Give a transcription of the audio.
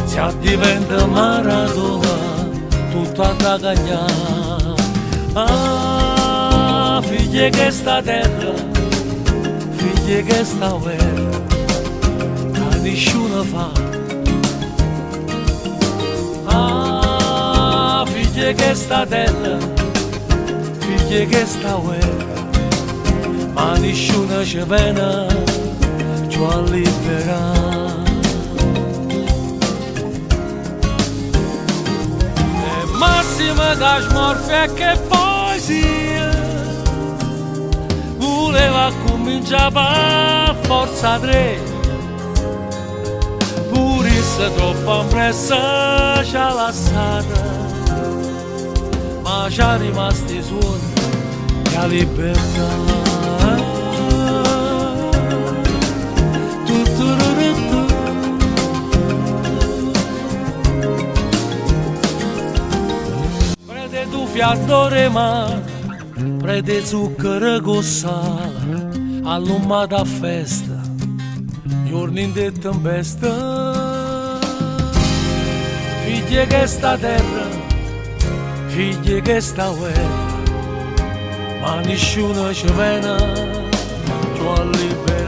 si diventa Maradona tutta da cagnare. Ah, figlie che sta terra, figlie che sta guerra, che nessuno fa. Ah, figlie che sta terra, figlie che sta guerra, ma nessuno ci viene ci a liberare. Massima che smorfia e che poesia voleva cominciare a forza tre, pure se troppo impressa ci ha lasciata, ma c'ha rimasto i suoni e la libertà. Fiatore mare, prede zucchero con sale, allumata a festa, giorni di tempesta. Figlie che sta terra, figlie che sta guerra, ma nessuno ci viene, ci a liberare.